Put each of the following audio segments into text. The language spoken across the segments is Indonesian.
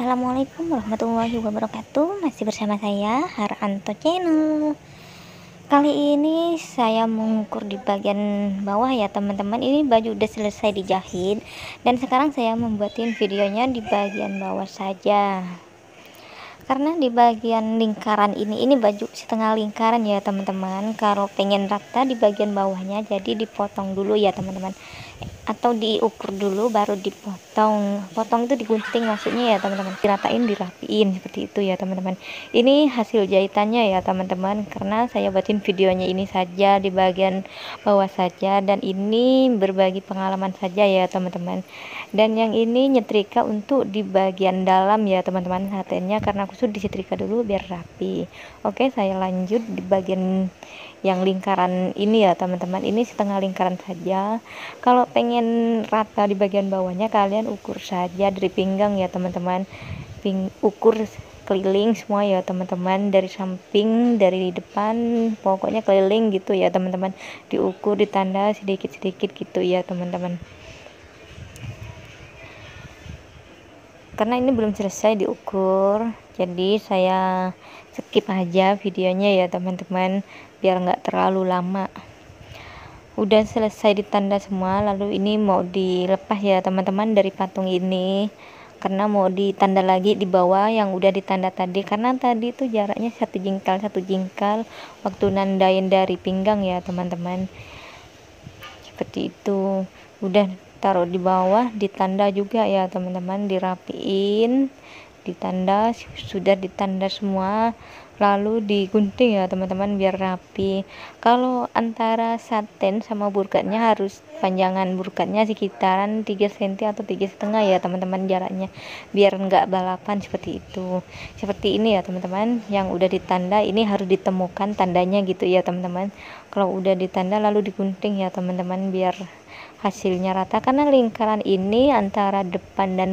Assalamualaikum warahmatullahi wabarakatuh. Masih bersama saya Haranto Channel. Kali ini saya mengukur di bagian bawah ya teman-teman. Ini baju udah selesai dijahit dan sekarang saya membuatin videonya di bagian bawah saja. Karena di bagian lingkaran ini baju setengah lingkaran ya teman-teman. Kalau pengen rata di bagian bawahnya, jadi dipotong dulu ya teman-teman, atau diukur dulu baru dipotong. Potong itu digunting maksudnya ya teman-teman, diratain dirapiin seperti itu ya teman-teman. Ini hasil jahitannya ya teman-teman, karena saya buatin videonya ini saja di bagian bawah saja, dan ini berbagi pengalaman saja ya teman-teman. Dan yang ini nyetrika untuk di bagian dalam ya teman-teman, satennya karena kusut disetrika dulu biar rapi. Oke, saya lanjut di bagian yang lingkaran ini ya teman-teman. Ini setengah lingkaran saja. Kalau pengen rata di bagian bawahnya, kalian ukur saja dari pinggang ya teman-teman. Ukur keliling semua ya teman-teman, dari samping, dari depan, pokoknya keliling gitu ya teman-teman. Diukur, ditanda sedikit-sedikit gitu ya teman-teman. Karena ini belum selesai diukur, jadi saya skip aja videonya ya teman-teman, biar nggak terlalu lama. Udah selesai ditanda semua, lalu ini mau dilepas ya teman-teman dari patung ini, karena mau ditanda lagi di bawah yang udah ditanda tadi. Karena tadi itu jaraknya satu jengkal waktu nandain dari pinggang ya teman-teman, seperti itu. Udah taruh di bawah, ditanda juga ya teman-teman, dirapiin, ditanda, sudah ditanda semua, lalu digunting ya teman-teman biar rapi. Kalau antara saten sama burkatnya, harus panjangan burkatnya sekitaran 3 cm atau 3,5 ya teman-teman jaraknya, biar enggak balapan seperti itu. Seperti ini ya teman-teman, yang udah ditanda ini harus ditemukan tandanya gitu ya teman-teman. Kalau udah ditanda lalu digunting ya teman-teman biar hasilnya rata. Karena lingkaran ini antara depan dan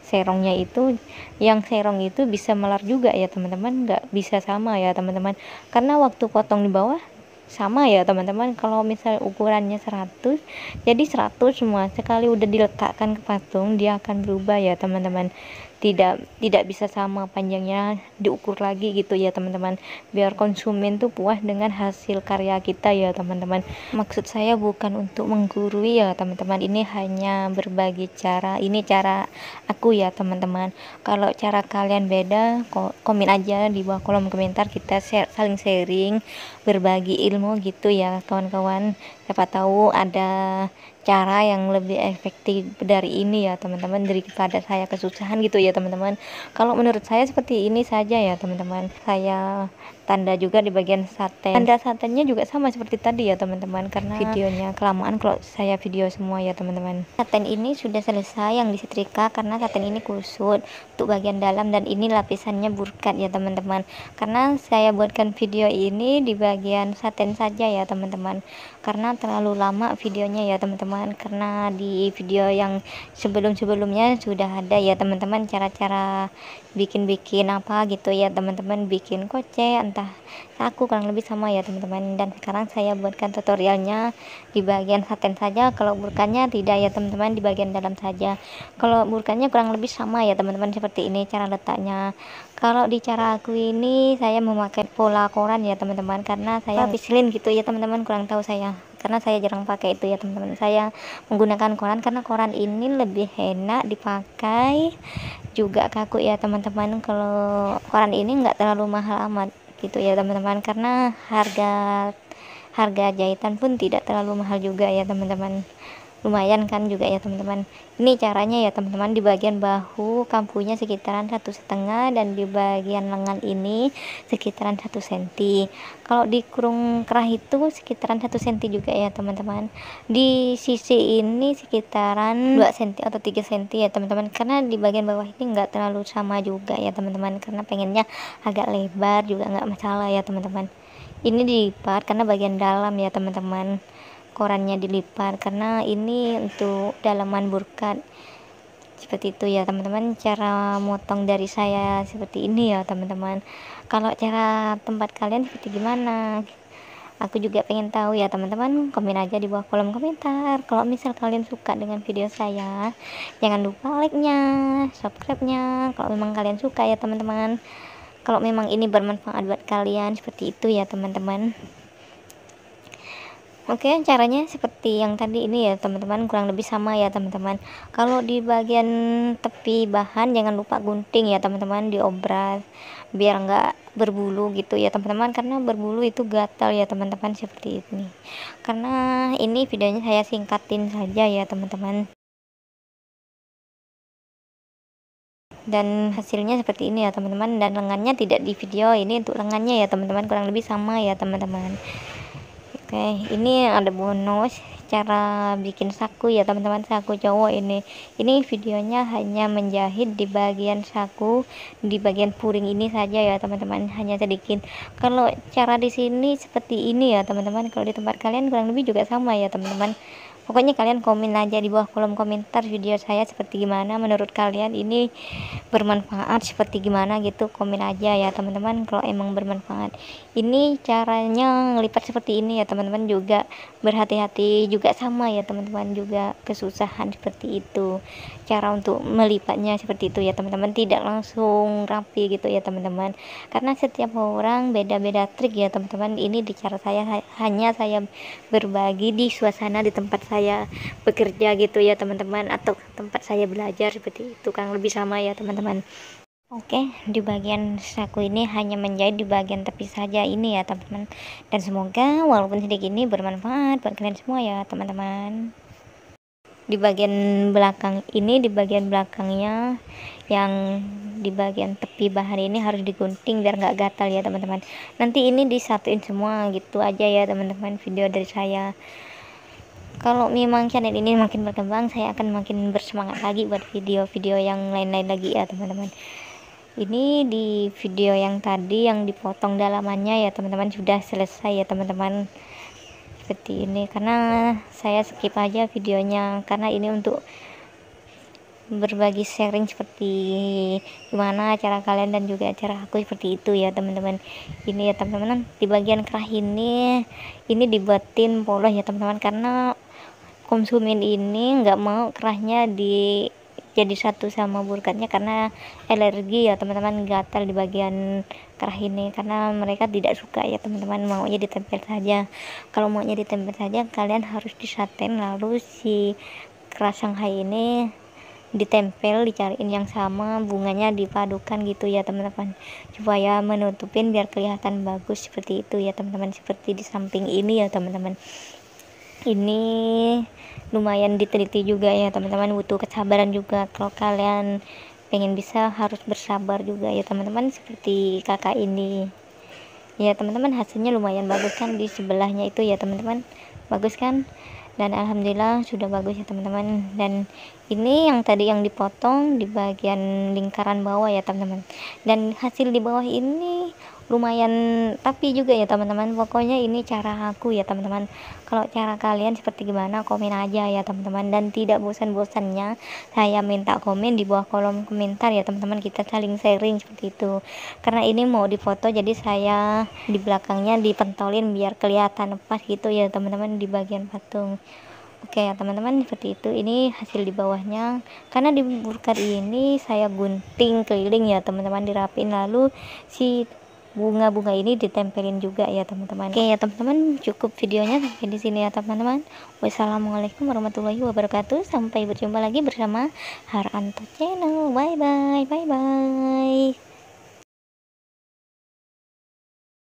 serongnya itu, yang serong itu bisa melar juga ya teman-teman, nggak bisa sama ya teman-teman, karena waktu potong di bawah sama ya teman-teman. Kalau misal ukurannya 100, jadi 100 semua. Sekali udah diletakkan ke patung, dia akan berubah ya teman-teman, tidak bisa sama panjangnya, diukur lagi gitu ya teman-teman, biar konsumen tuh puas dengan hasil karya kita ya teman-teman. Maksud saya bukan untuk menggurui ya teman-teman, ini hanya berbagi cara, ini cara aku ya teman-teman. Kalau cara kalian beda, komen aja di bawah kolom komentar, kita saling sharing, berbagi ilmu gitu ya kawan-kawan. Siapa tahu ada cara yang lebih efektif dari ini ya teman-teman, daripada saya kesusahan gitu ya teman-teman. Kalau menurut saya seperti ini saja ya teman-teman. Saya tanda juga di bagian saten, tanda satennya juga sama seperti tadi ya teman-teman, karena videonya kelamaan kalau saya video semua ya teman-teman. Saten ini sudah selesai yang disetrika, karena saten ini kusut untuk bagian dalam, dan ini lapisannya burkat ya teman-teman. Karena saya buatkan video ini di bagian saten saja ya teman-teman, karena terlalu lama videonya ya teman-teman. Karena di video yang sebelum-sebelumnya sudah ada ya teman-teman, cara-cara bikin apa gitu ya teman-teman, bikin koce, entah saku, kurang lebih sama ya teman-teman. Dan sekarang saya buatkan tutorialnya di bagian saten saja. Kalau burkannya tidak ya teman-teman, di bagian dalam saja. Kalau burkannya kurang lebih sama ya teman-teman, seperti ini cara letaknya. Kalau di cara aku ini saya memakai pola koran ya teman-teman, karena saya pisilin gitu ya teman-teman, kurang tahu saya, karena saya jarang pakai itu ya teman-teman. Saya menggunakan koran karena koran ini lebih enak dipakai, juga kaku ya teman-teman. Kalau koran ini enggak terlalu mahal amat gitu ya teman-teman, karena harga jahitan pun tidak terlalu mahal juga ya teman-teman, lumayan kan juga ya teman-teman. Ini caranya ya teman-teman, di bagian bahu kampunya sekitaran 1,5, dan di bagian lengan ini sekitaran 1 cm. Kalau di kurung kerah itu sekitaran 1 cm juga ya teman-teman. Di sisi ini sekitaran 2 cm atau 3 cm ya teman-teman, karena di bagian bawah ini enggak terlalu sama juga ya teman-teman, karena pengennya agak lebar juga nggak masalah ya teman-teman. Ini dilipat karena bagian dalam ya teman-teman, korannya dilipat karena ini untuk dalaman burkat. Seperti itu ya teman-teman, cara motong dari saya seperti ini ya teman-teman. Kalau cara tempat kalian seperti gimana, Aku juga pengen tahu ya teman-teman. Komen aja di bawah kolom komentar kalau misal kalian suka dengan video saya. Jangan lupa like-nya, subscribe-nya kalau memang kalian suka ya teman-teman. Kalau memang ini bermanfaat buat kalian, seperti itu ya teman-teman. Oke, caranya seperti yang tadi ini ya teman-teman, kurang lebih sama ya teman-teman. Kalau di bagian tepi bahan jangan lupa gunting ya teman-teman, diobras biar nggak berbulu gitu ya teman-teman, karena berbulu itu gatal ya teman-teman, seperti ini. Karena ini videonya saya singkatin saja ya teman-teman, dan hasilnya seperti ini ya teman-teman. Dan lengannya tidak di video ini, untuk lengannya ya teman-teman kurang lebih sama ya teman-teman. Oke, ini ada bonus cara bikin saku ya teman-teman, saku cowok ini videonya hanya menjahit di bagian saku, di bagian puring ini saja ya teman-teman, hanya sedikit. Kalau cara di sini seperti ini ya teman-teman, kalau di tempat kalian kurang lebih juga sama ya teman-teman. Pokoknya kalian komen aja di bawah kolom komentar video saya seperti gimana, menurut kalian ini bermanfaat seperti gimana gitu, komen aja ya teman-teman kalau emang bermanfaat. Ini caranya ngelipat seperti ini ya teman-teman, juga berhati-hati juga sama ya teman-teman, juga kesusahan seperti itu. Cara untuk melipatnya seperti itu ya teman-teman, tidak langsung rapi gitu ya teman-teman, karena setiap orang beda-beda trik ya teman-teman. Ini di cara saya, hanya saya berbagi di suasana di tempat saya bekerja gitu ya teman-teman, atau tempat saya belajar, seperti itu kan lebih sama ya teman-teman. Oke, di bagian saku ini hanya menjahit di bagian tepi saja ini ya teman-teman, dan semoga walaupun sedikit ini bermanfaat buat kalian semua ya teman-teman. Di bagian belakang ini, di bagian belakangnya yang di bagian tepi bahan ini harus digunting biar nggak gatal ya teman-teman. Nanti ini disatuin semua gitu aja ya teman-teman video dari saya. Kalau memang channel ini makin berkembang, saya akan makin bersemangat lagi buat video-video yang lain-lain lagi ya teman-teman. Ini di video yang tadi yang dipotong dalamannya ya teman-teman sudah selesai ya teman-teman, seperti ini. Karena saya skip aja videonya, karena ini untuk berbagi sharing seperti gimana cara kalian dan juga cara aku, seperti itu ya teman-teman. Ini ya teman-teman, di bagian kerah ini dibuatin polos ya teman-teman, karena konsumen ini nggak mau kerahnya jadi satu sama burkatnya, karena alergi ya teman-teman, gatal di bagian kerah ini, karena mereka tidak suka ya teman-teman, maunya ditempel saja. Kalau maunya ditempel saja kalian harus disaten, lalu si kerah Shanghai ini ditempel, dicariin yang sama, bunganya dipadukan gitu ya teman-teman, supaya menutupin biar kelihatan bagus, seperti itu ya teman-teman. Seperti di samping ini ya teman-teman, ini lumayan diteliti juga ya teman-teman, butuh kesabaran juga. Kalau kalian pengen bisa harus bersabar juga ya teman-teman, seperti kakak ini ya teman-teman. Hasilnya lumayan bagus kan, di sebelahnya itu ya teman-teman, bagus kan, dan alhamdulillah sudah bagus ya teman-teman. Dan ini yang tadi yang dipotong di bagian lingkaran bawah ya teman-teman, dan hasil di bawah ini lumayan rapi juga ya teman-teman. Pokoknya ini cara aku ya teman-teman. Kalau cara kalian seperti gimana, komen aja ya teman-teman, dan tidak bosan-bosannya saya minta komen di bawah kolom komentar ya teman-teman, kita saling sharing seperti itu. Karena ini mau difoto, jadi saya di belakangnya dipentolin biar kelihatan pas gitu ya teman-teman, di bagian patung. Oke ya teman-teman, seperti itu. Ini hasil di bawahnya, karena di burkat ini saya gunting keliling ya teman-teman, dirapin, lalu si bunga-bunga ini ditempelin juga ya teman-teman. Oke ya teman-teman, cukup videonya sampai di sini ya teman-teman. Wassalamualaikum warahmatullahi wabarakatuh. Sampai berjumpa lagi bersama Haranto Channel. Bye bye, bye bye.